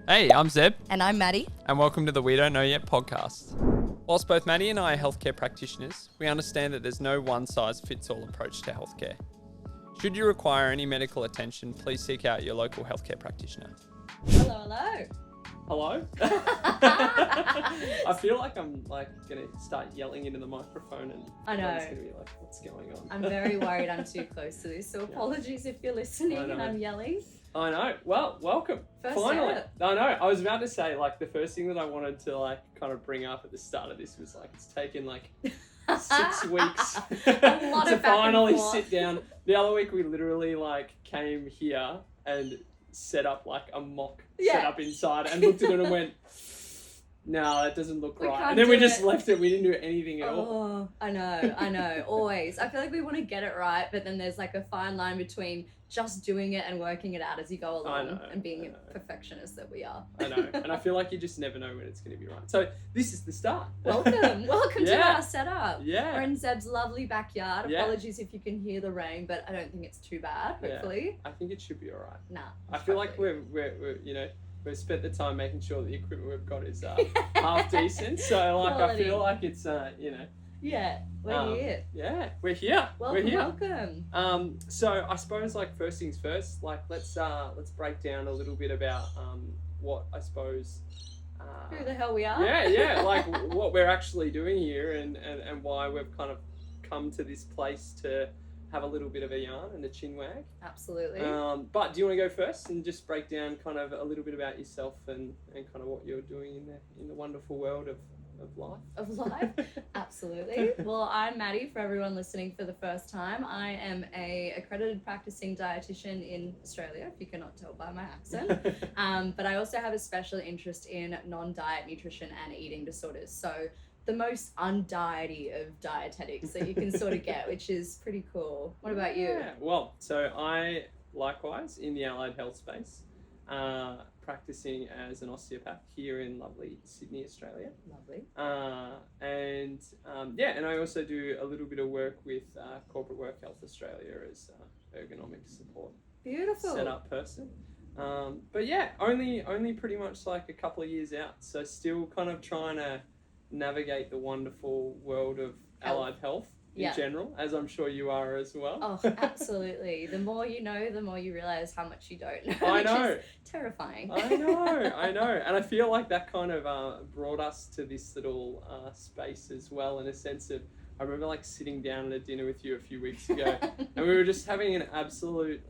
Hey, I'm Zeb, And I'm Maddi. and welcome to the We Don't Know Yet podcast. Whilst both Maddie and I are healthcare practitioners, we understand that there's no one-size-fits-all approach to healthcare. Should you require any medical attention, please seek out your local healthcare practitioner. Hello. Hello? I feel like I'm gonna start yelling into the microphone and I know. everyone's gonna be like, what's going on? I'm very worried I'm too close to this, so apologies if you're listening and I'm yelling. I know. Well, welcome. First Finally. step. I know. I was about to say, the first thing that I wanted to, kind of bring up at the start of this was, it's taken, 6 weeks A lot to of back and finally forth. sit down. The other week, we literally, came here and set up, a mock setup inside and looked at it and went, no, that doesn't look We right. can't And then we do just it. left it. We didn't do anything at all. Oh, I know, always. I feel like we want to get it right, but then there's a fine line between just doing it and working it out as you go along and being a perfectionist that we are. I know. And I feel like you just never know when it's going to be right. So this is the start. Welcome to Yeah. our setup. Yeah. We're in Zeb's lovely backyard. Yeah. Apologies if you can hear the rain, but I don't think it's too bad, Yeah. hopefully. I think it should be all right. Nah. I feel like hopefully. we've spent the time making sure that the equipment we've got is half decent. So I Quality. feel like it's Yeah, we're here. yeah, we're here. Welcome, we're here. welcome. So I suppose first things first, let's break down a little bit about what I suppose Who the hell we are? yeah, what we're actually doing here and why we've kind of come to this place to have a little bit of a yarn and a chin wag. Absolutely. But do you want to go first and just break down kind of a little bit about yourself and kind of what you're doing in the wonderful world of life? Of life? Absolutely. Well, I'm Maddi, for everyone listening for the first time. I am a accredited practicing dietitian in Australia, if you cannot tell by my accent. But I also have a special interest in non-diet nutrition and eating disorders. So the most undiety of dietetics that you can sort of get, which is pretty cool. What about you? Yeah, well, so I likewise in the allied health space, practicing as an osteopath here in lovely Sydney, Australia. Lovely. And I also do a little bit of work with Corporate Work Health Australia as ergonomic support Beautiful. setup person. But yeah, only pretty much a couple of years out, so still kind of trying to navigate the wonderful world of allied health in general, as I'm sure you are as well. Oh, absolutely. The more you know, the more you realize how much you don't know. I know. Which is terrifying. I know. And I feel like that kind of brought us to this little space as well, in a sense of, I remember sitting down at a dinner with you a few weeks ago and we were just having an absolute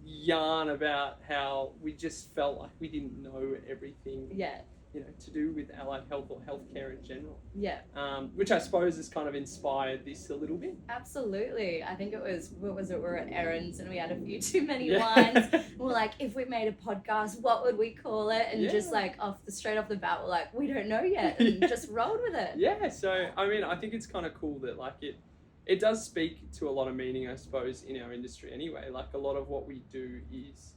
yarn about how we just felt like we didn't know everything. Yeah. To do with allied health or healthcare in general. Yeah. Which I suppose has kind of inspired this a little bit. Absolutely. I think it was, what was it? We were at Erin's and we had a few too many Yeah. wines. We're like, if we made a podcast, what would we call it? And just straight off the bat, we're like, we don't know yet. And just rolled with it. Yeah. So, I mean, I think it's kind of cool that it does speak to a lot of meaning, I suppose, in our industry anyway. A lot of what we do is,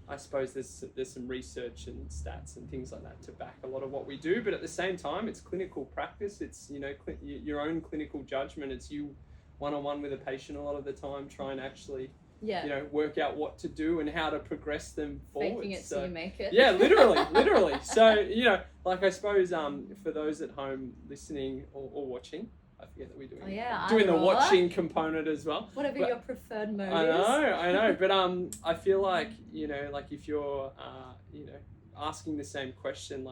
I suppose there's some research and stats and things like that to back a lot of what we do, but at the same time, it's clinical practice. It's your own clinical judgment. It's you one-on-one with a patient a lot of the time, trying to actually work out what to do and how to progress them forward. Faking it so you make it. Yeah, literally. So I suppose for those at home listening or watching. I forget that we're doing the watching component as well. Whatever your preferred mode is. I know. But I feel like, if you're, asking the same question,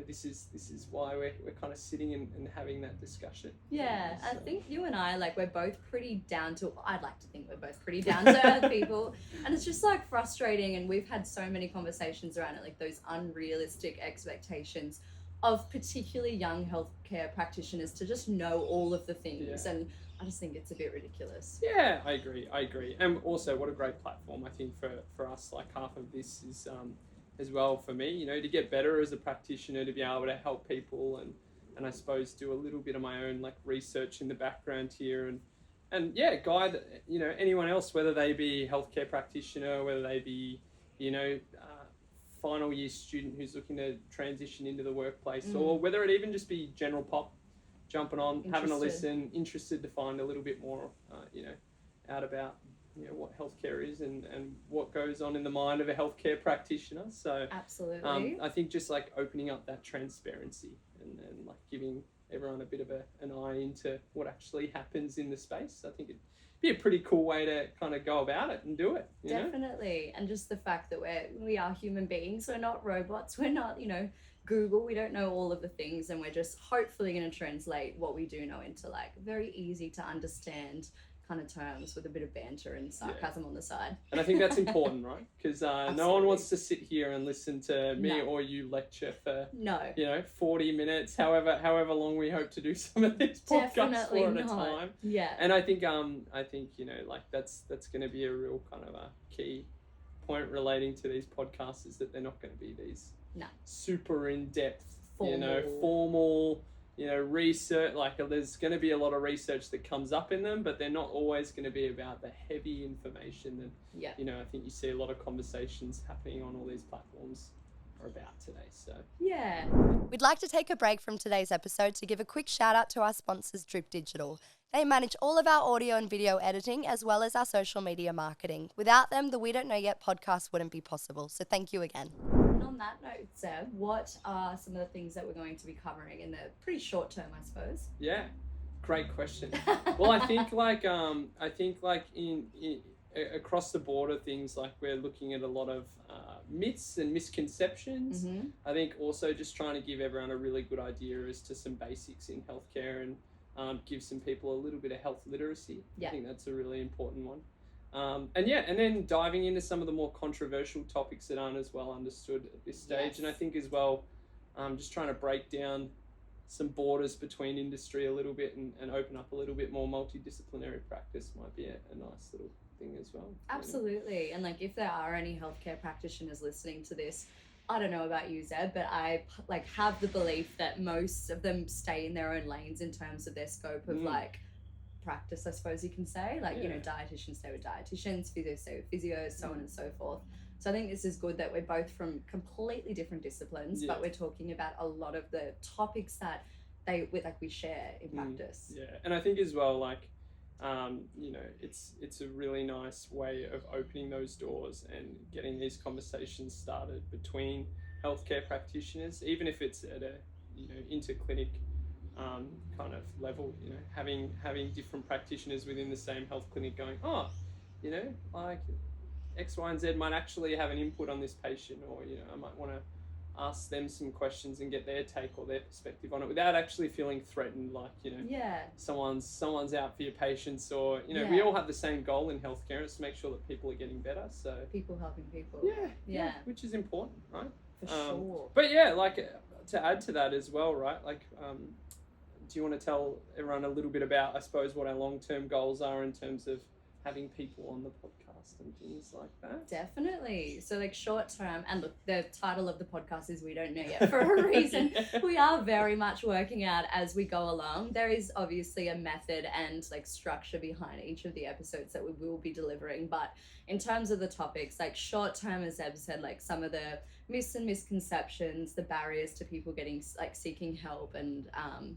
this is why we're kind of sitting and having that discussion. Yeah, So. I think you and I, we're both pretty I'd like to think we're both pretty down to earth people. And it's just frustrating, and we've had so many conversations around it, those unrealistic expectations of particularly young healthcare practitioners to just know all of the things. And I just think it's a bit ridiculous. Yeah, I agree. And also, what a great platform, I think, for us. Half of this is as well for me, to get better as a practitioner, to be able to help people and I suppose do a little bit of my own research in the background here and guide anyone else, whether they be healthcare practitioner, whether they be final year student who's looking to transition into the workplace, or whether it even just be general pop, jumping on, having a listen, interested to find a little bit more, out about what healthcare is and what goes on in the mind of a healthcare practitioner. So Absolutely. I think just like opening up that transparency and like giving everyone a bit of an eye into what actually happens in the space. I think it'd be a pretty cool way to kind of go about it and do it. Definitely. And just the fact that we are human beings, we're not robots, we're not, Google, we don't know all of the things, and we're just hopefully going to translate what we do know into like very easy to understand kind of terms with a bit of banter and sarcasm on the side. And I think that's important, right? Because no one wants to sit here and listen to me or you lecture for 40 minutes, however long we hope to do some of these podcasts for at a time. Yeah. And I think like that's going to be a real kind of a key point relating to these podcasts, is that they're not going to be these super in-depth, formal research. Like there's going to be a lot of research that comes up in them, but they're not always going to be about the heavy information that I think you see a lot of conversations happening on all these platforms are about today. So we'd like to take a break from today's episode to give a quick shout out to our sponsors, Drip Digital. They manage all of our audio and video editing as well as our social media marketing. Without them, the We Don't Know Yet podcast wouldn't be possible. So thank you again. And on that note, Zeb, what are some of the things that we're going to be covering in the pretty short term, I suppose? Yeah, great question. Well, I think in across the board of things, like we're looking at a lot of myths and misconceptions. Mm-hmm. I think also just trying to give everyone a really good idea as to some basics in healthcare and give some people a little bit of health literacy. I think that's a really important one. And then diving into some of the more controversial topics that aren't as well understood at this stage. Yes. And I think as well, just trying to break down some borders between industry a little bit and open up a little bit more multidisciplinary practice might be a nice little thing as well. Absolutely. And like if there are any healthcare practitioners listening to this, I don't know about you, Zeb, but I have the belief that most of them stay in their own lanes in terms of their scope of practice, I suppose you can say. Dietitians stay with dietitians, physios stay with physios, so on and so forth. So I think this is good that we're both from completely different disciplines, but we're talking about a lot of the topics that we share in practice. Yeah, and I think as well, it's a really nice way of opening those doors and getting these conversations started between healthcare practitioners, even if it's at a interclinic kind of level. Having different practitioners within the same health clinic going, like X, Y, and Z might actually have an input on this patient, or I might want to ask them some questions and get their take or their perspective on it without actually feeling threatened, someone's out for your patients, or we all have the same goal in healthcare, it's to make sure that people are getting better. So people helping people. Yeah, which is important, right? For sure. But to add to that as well, right? Do you want to tell everyone a little bit about, I suppose, what our long-term goals are in terms of having people on the podcast and things like that? Definitely. So short term, and look, the title of the podcast is We Don't Know Yet for a reason. We are very much working out as we go along. There is obviously a method and structure behind each of the episodes that we will be delivering. But in terms of the topics, short term, as Zeb said, some of the myths and misconceptions, the barriers to people getting seeking help, and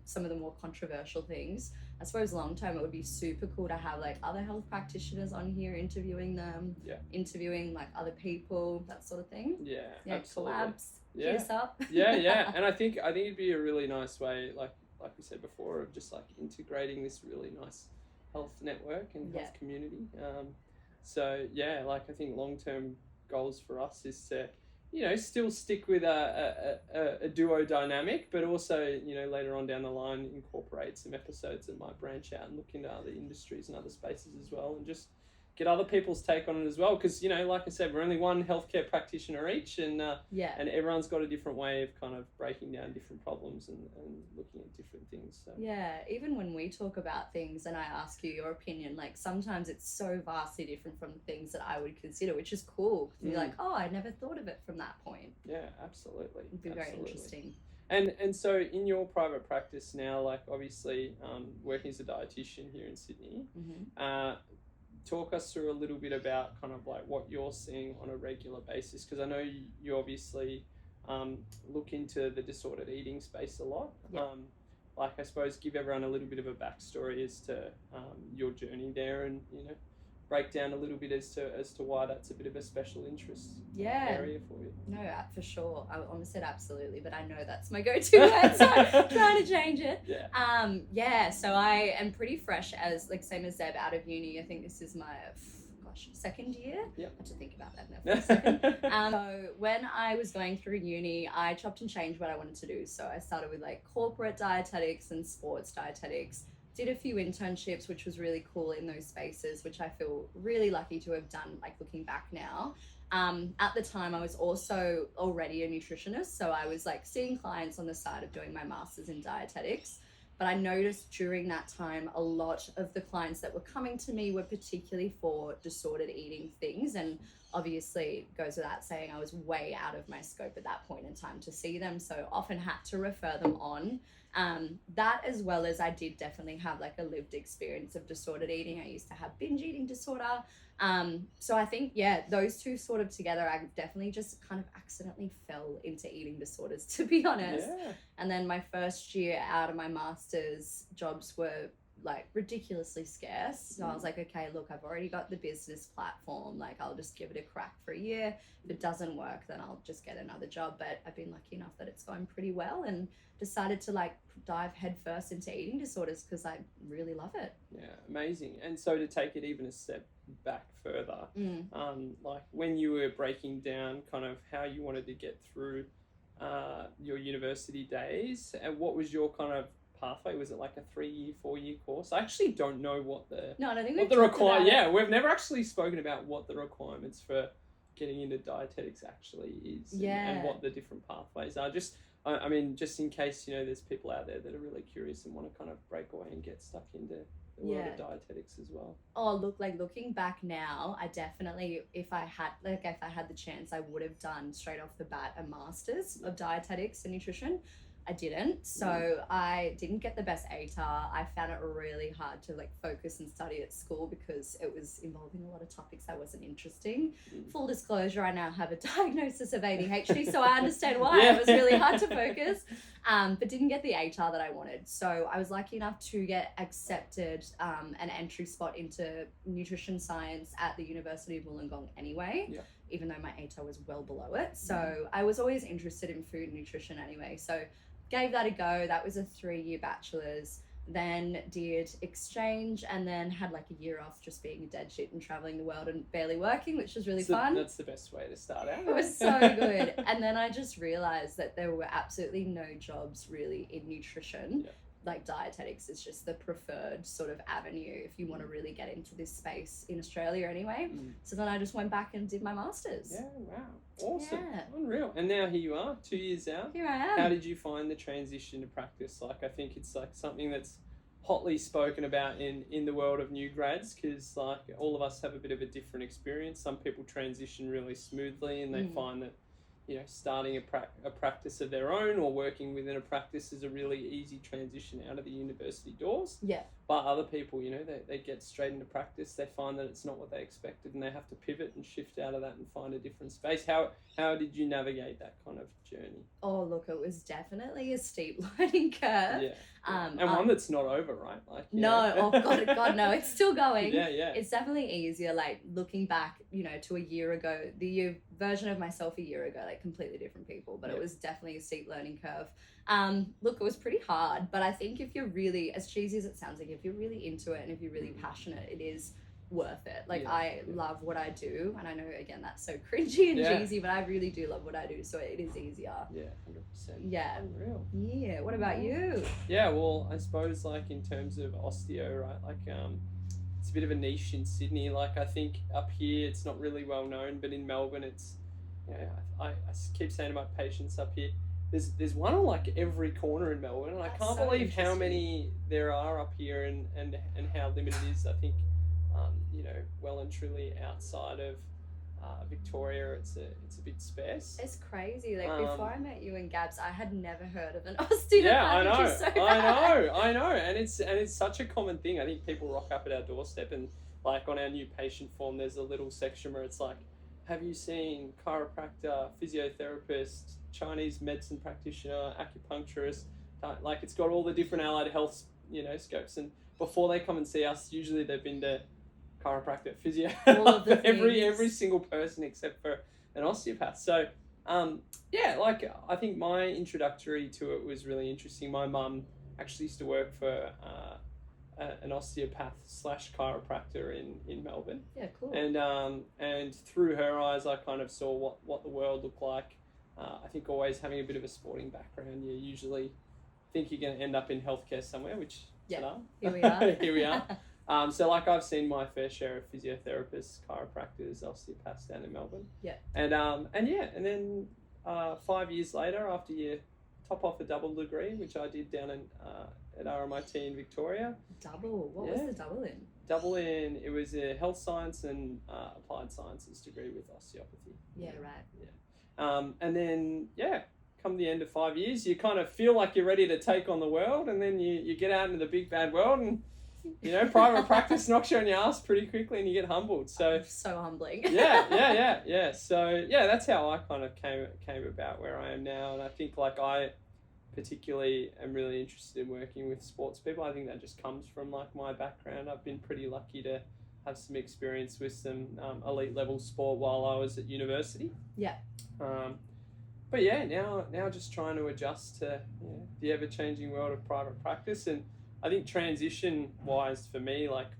some of the more controversial things. I suppose long term it would be super cool to have other health practitioners on here interviewing them, interviewing other people, that sort of thing. Yeah, absolutely. Collabs. Hit us up. Yeah. And I think it'd be a really nice way, like we said before, of just integrating this really nice health network and health community. I think long term goals for us is to still stick with a duo dynamic, but also, later on down the line, incorporate some episodes that might branch out and look into other industries and other spaces as well, and just get other people's take on it as well. Because, like I said, we're only one healthcare practitioner each, and everyone's got a different way of kind of breaking down different problems and looking at different things. So. Yeah, even when we talk about things and I ask you your opinion, sometimes it's so vastly different from things that I would consider, which is cool. You're like, oh, I never thought of it from that point. Yeah, absolutely. It'd be very interesting. And so in your private practice now, obviously working as a dietitian here in Sydney, talk us through a little bit about kind of what you're seeing on a regular basis, because I know you obviously look into the disordered eating space a lot. I suppose give everyone a little bit of a backstory as to your journey there, and break down a little bit as to why that's a bit of a special interest Yeah. area for you. No, for sure. I almost said absolutely, but I know that's my go-to word, so I'm trying to change it. Yeah. So I am pretty fresh as, like, same as Zeb, out of uni. I think this is my, second year. Yep. I have to think about that now for a second. So when I was going through uni, I chopped and changed what I wanted to do. So I started with like corporate dietetics and sports dietetics. Did a few internships, which was really cool in those spaces, which I feel really lucky to have done, like looking back now. At the time, I was also already a nutritionist. So I was like seeing clients on the side of doing my master's in dietetics. But I noticed during that time, a lot of the clients that were coming to me were particularly for disordered eating things. And obviously, it goes without saying, I was way out of my scope at that point in time to see them. So often had to refer them on. That, as well as I did definitely have like a lived experience of disordered eating. I used to have binge eating disorder. So I think, yeah, those two sort of together, I definitely just kind of accidentally fell into eating disorders, to be honest. Yeah. And then my first year out of my master's, jobs were like ridiculously scarce. So I was like, okay, look, I've already got the business platform. Like, I'll just give it a crack for a year. If it doesn't work, then I'll just get another job. But I've been lucky enough that it's going pretty well, and decided to like dive headfirst into eating disorders because I really love it. Yeah, amazing. And so to take it even a step back further, like when you were breaking down kind of how you wanted to get through your university days, and what was your kind of pathway? Was it like a 3-year, 4-year course? I actually don't know what the we've never actually spoken about what the requirements for getting into dietetics actually is, and what the different pathways are. I mean, just in case, there's people out there that are really curious and want to kind of break away and get stuck into the world of dietetics as well. Oh, look, like looking back now, I definitely, if I had the chance, I would have done straight off the bat a master's of dietetics and nutrition. I didn't, so I didn't get the best ATAR. I found it really hard to like focus and study at school because it was involving a lot of topics I wasn't interested in. Full disclosure, I now have a diagnosis of ADHD, so I understand why it was really hard to focus, but didn't get the ATAR that I wanted. So I was lucky enough to get accepted an entry spot into nutrition science at the University of Wollongong anyway. Even though my ATAR was well below it. So I was always interested in food and nutrition anyway. So gave that a go. That was a 3-year bachelor's. Then did exchange, and then had like a year off just being a dead shit and traveling the world and barely working, which was really fun. That's the best way to start out. It was so good. And then I just realized that there were absolutely no jobs really in nutrition. Like dietetics is just the preferred sort of avenue if you want to really get into this space in Australia anyway. So then I just went back and did my master's. Yeah, wow. Awesome. Yeah. Unreal. And now here you are, 2 years out. Here I am. How did you find the transition to practice? Like, I think it's like something that's hotly spoken about in the world of new grads, because like all of us have a bit of a different experience. Some people transition really smoothly and they find that starting a practice of their own or working within a practice is a really easy transition out of the university doors. Yeah. But other people, they get straight into practice, they find that it's not what they expected, and they have to pivot and shift out of that and find a different space. How did you navigate that kind of journey? Oh, look, it was definitely a steep learning curve. Yeah. And one that's not over, right? Like oh God, no, it's still going. Yeah. It's definitely easier, like looking back, to a year ago, the version of myself a year ago, like completely different people, but it was definitely a steep learning curve. Look, it was pretty hard, but I think if you're really, as cheesy as it sounds, like if you're really into it and if you're really passionate, it is worth it. Like I love what I do, and I know again that's so cringy and cheesy, but I really do love what I do, so it is easier. 100%. Yeah. Unreal. Yeah. What about you? Yeah, well, I suppose like in terms of osteo, right, like it's a bit of a niche in Sydney. Like I think up here it's not really well known, but in Melbourne it's I keep saying to my patients up here, there's one on like every corner in Melbourne, and I can't believe how many there are up here and how limited it is. I think well and truly outside of Victoria, it's a bit sparse. It's crazy. Like before I met you in Gabs, I had never heard of an osteo. Yeah, I know, and it's such a common thing. I think people rock up at our doorstep, and like on our new patient form, there's a little section where it's like, have you seen chiropractor, physiotherapist, Chinese medicine practitioner, acupuncturist? Like it's got all the different allied health, scopes. And before they come and see us, usually they've been to chiropractor, physio, All of the every things. single person except for an osteopath. So yeah, like I think my introductory to it was really interesting. My mum actually used to work for an osteopath slash chiropractor in Melbourne. Yeah, cool. And through her eyes, I kind of saw what the world looked like. I think always having a bit of a sporting background, you usually think you're going to end up in healthcare somewhere, which yeah, here we are. here we are. So like I've seen my fair share of physiotherapists, chiropractors, osteopaths down in Melbourne. Yeah. And then 5 years later, after you top off a double degree, which I did down in at RMIT in Victoria. Double? What was the double in? Double in, it was a health science and applied sciences degree with osteopathy. Yeah, right. Yeah. And then, come the end of 5 years, you kind of feel like you're ready to take on the world, and then you get out into the big bad world, and private practice knocks you on your ass pretty quickly, and you get humbled. So humbling. yeah. So that's how I kind of came about where I am now, and I think like I particularly am really interested in working with sports people. I think that just comes from like my background. I've been pretty lucky to have some experience with some elite level sport while I was at university. Yeah. But yeah, now just trying to adjust to the ever changing world of private practice. And I think transition wise for me, like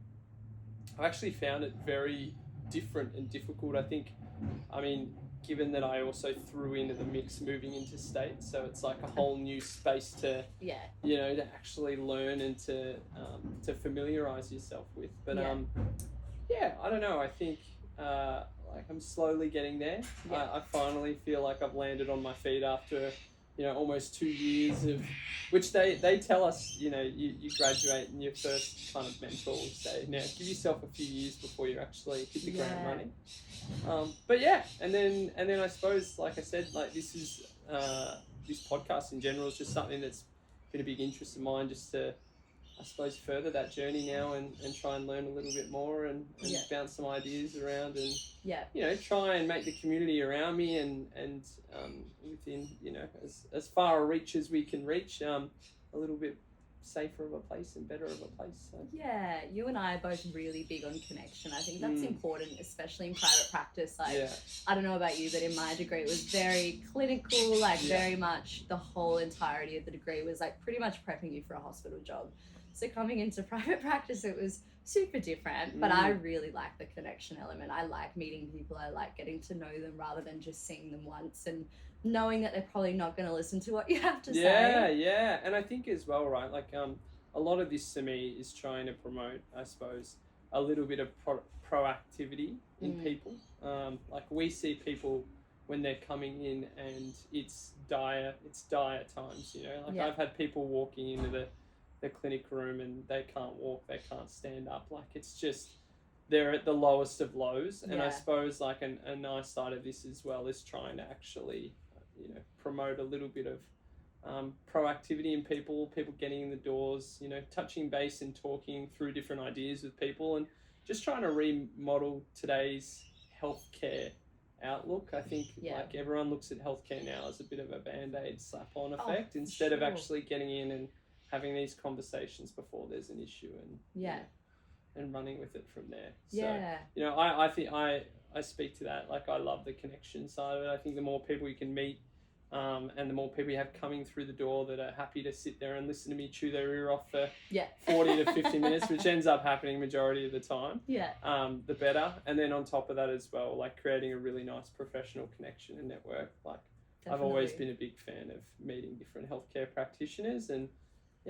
I've actually found it very different and difficult. I mean, given that I also threw into the mix moving into state, so it's like a whole new space to to actually learn and to familiarize yourself with. But I don't know. I think like I'm slowly getting there. I finally feel like I've landed on my feet after almost 2 years of which they tell us you graduate and your first kind of mentors say now give yourself a few years before you actually hit the ground running. But and then I suppose like I said, like this is this podcast in general is just something that's been a big interest of mine, just to I suppose further that journey now and try and learn a little bit more and bounce some ideas around and try and make the community around me and within as far a reach as we can reach a little bit safer of a place and better of a place. So. Yeah, you and I are both really big on connection. I think that's important, especially in private practice. Like, I don't know about you, but in my degree, it was very clinical, very much the whole entirety of the degree was like pretty much prepping you for a hospital job. So coming into private practice, it was super different, but I really like the connection element. I like meeting people. I like getting to know them rather than just seeing them once and knowing that they're probably not going to listen to what you have to say. Yeah. And I think as well, right, like a lot of this to me is trying to promote, I suppose, a little bit of proactivity in people. Like we see people when they're coming in and it's dire times, like I've had people walking into the clinic room and they can't walk, they can't stand up, like it's just they're at the lowest of lows. And I suppose like a nice side of this as well is trying to actually promote a little bit of proactivity in people getting in the doors, touching base and talking through different ideas with people and just trying to remodel today's healthcare outlook. I think like everyone looks at healthcare now as a bit of a band-aid slap-on effect instead of actually getting in and having these conversations before there's an issue and running with it from there. So, I think I speak to that. Like I love the connection side of it. I think the more people you can meet and the more people you have coming through the door that are happy to sit there and listen to me chew their ear off for 40 to 50 minutes, which ends up happening majority of the time, the better. And then on top of that as well, like creating a really nice professional connection and network. Like I've always been a big fan of meeting different healthcare practitioners and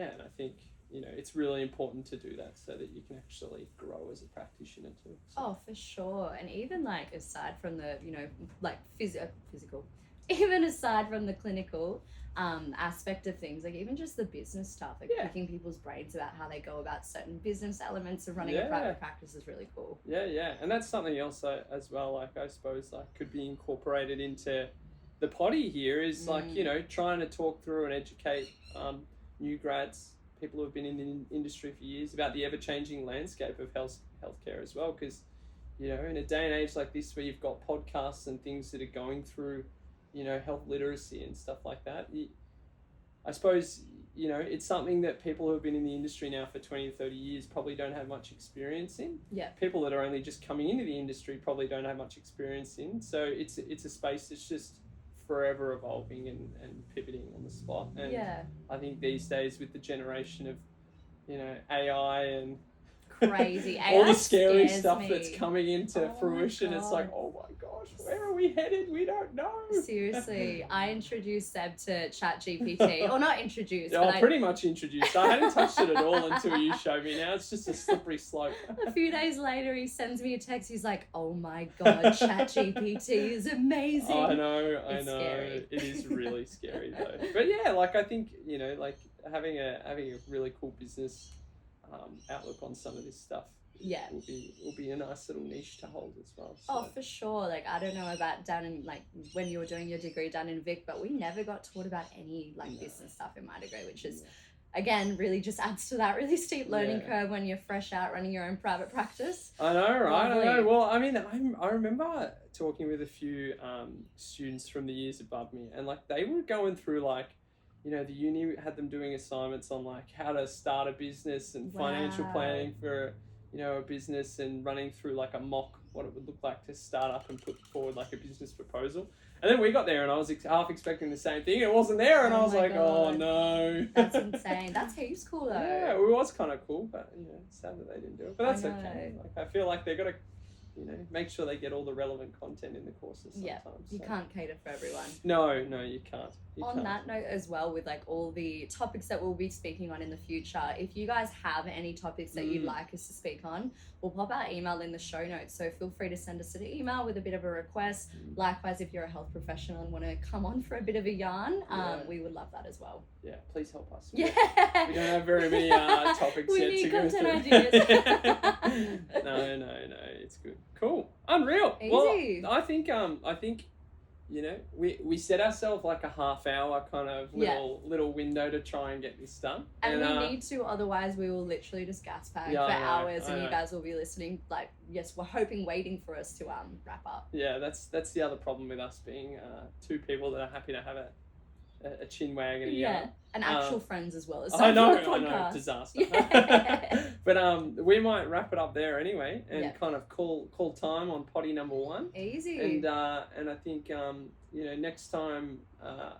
I think it's really important to do that so that you can actually grow as a practitioner too. So. Oh, for sure. And even like aside from the like physical, even aside from the clinical aspect of things, like even just the business stuff, like picking people's brains about how they go about certain business elements of running a private practice is really cool. And that's something else as well, like I suppose like could be incorporated into the potty here is like trying to talk through and educate new grads, people who have been in the industry for years, about the ever-changing landscape of healthcare as well, because in a day and age like this where you've got podcasts and things that are going through health literacy and stuff like that, I suppose, it's something that people who have been in the industry now for 20 or 30 years probably don't have much experience in. Yeah. People that are only just coming into the industry probably don't have much experience in. So it's a space that's just forever evolving and pivoting on the spot. And Yeah. I think these days with the generation of, AI and Crazy. all the AI scary scares stuff me. that's coming into Oh my fruition, it's like, God. oh my gosh, where are we headed? We don't know. Seriously, I introduced Zeb to ChatGPT, or not introduced, Yeah, but I pretty much introduced. I hadn't touched it at all until you showed me. Now it's just a slippery slope. a few days later he sends me a text. He's like, "Oh my God, ChatGPT is amazing." I know. It's scary. It is really scary though. But yeah, like I think having a really cool business outlook on some of this stuff. Yeah. will be a nice little niche to hold as well. So. Oh, for sure. Like, I don't know about down in, like, when you were doing your degree down in Vic, but we never got taught about any, business stuff in my degree, which is, again, really just adds to that really steep learning curve when you're fresh out running your own private practice. I know, right? Lovely. I know. Well, I mean, I remember talking with a few students from the years above me, and, they were going through, the uni had them doing assignments on, how to start a business and financial planning for a business, and running through a mock what it would look like to start up and put forward a business proposal. And then we got there and I was half expecting the same thing. It wasn't there, and I was like, God. oh no. That's insane. That's heaps cool though. Yeah, it was kind of cool, but it's sad that they didn't do it. But that's okay. I feel like they've got to make sure they get all the relevant content in the courses sometimes. Yeah, you can't cater for everyone. No, you can't. On that note as well, with all the topics that we'll be speaking on in the future, if you guys have any topics that you'd like us to speak on, we'll pop our email in the show notes. So feel free to send us an email with a bit of a request. Likewise, if you're a health professional and want to come on for a bit of a yarn, we would love that as well. Yeah, please help us. Yeah. We don't have very many topics we yet need to go through. content ideas. No, it's good. Cool. Unreal. Easy. Well, I think we set ourselves a half hour kind of little window to try and get this done. And we need to, otherwise we will literally just gas pack for hours, and you guys will be listening. Yes, we're waiting for us to wrap up. Yeah, that's the other problem with us being two people that are happy to have a chin wag and a yarn. And actual friends as well as I know, disaster. Yeah. But we might wrap it up there anyway, and kind of call time on potty number 1. Easy. And I think next time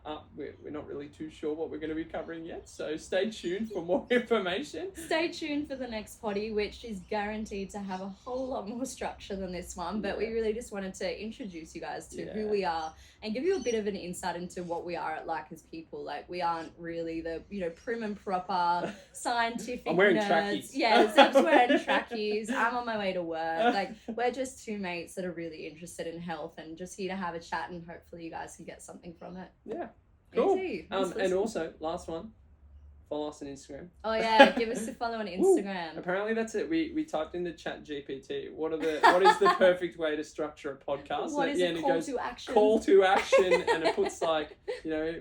up, we're not really too sure what we're going to be covering yet, so stay tuned for more information. Stay tuned for the next potty, which is guaranteed to have a whole lot more structure than this one, but we really just wanted to introduce you guys to who we are and give you a bit of an insight into what we are as people. We aren't really the prim and proper scientific I'm wearing nerds. trackies. Yeah, Zeb's wearing trackies. I'm on my way to work. We're just two mates that are really interested in health and just here to have a chat, and hopefully you guys can get something from it. Yeah, cool. Easy. And also, last one, follow us on Instagram. Oh yeah, give us a follow on Instagram. Apparently that's it. We typed into ChatGPT. What is the perfect way to structure a podcast? What is a call to action? Call to action, and it puts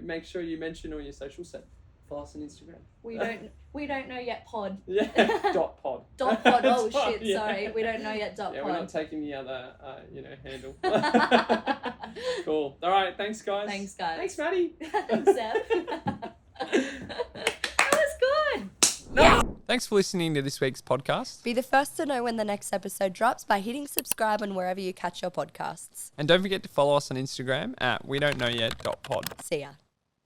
make sure you mention all your social set. Follow us on Instagram. We don't know yet. Pod. Yeah. .pod. .pod. Oh Pod, shit! Sorry, we don't know yet. .pod. Yeah, we're not taking the other handle. Cool. All right. Thanks, guys. Thanks, Maddie. Thanks, Zeb. That was good. Yeah. Thanks for listening to this week's podcast. Be the first to know when the next episode drops by hitting subscribe on wherever you catch your podcasts. And don't forget to follow us on Instagram at we don't know yet.pod. See ya.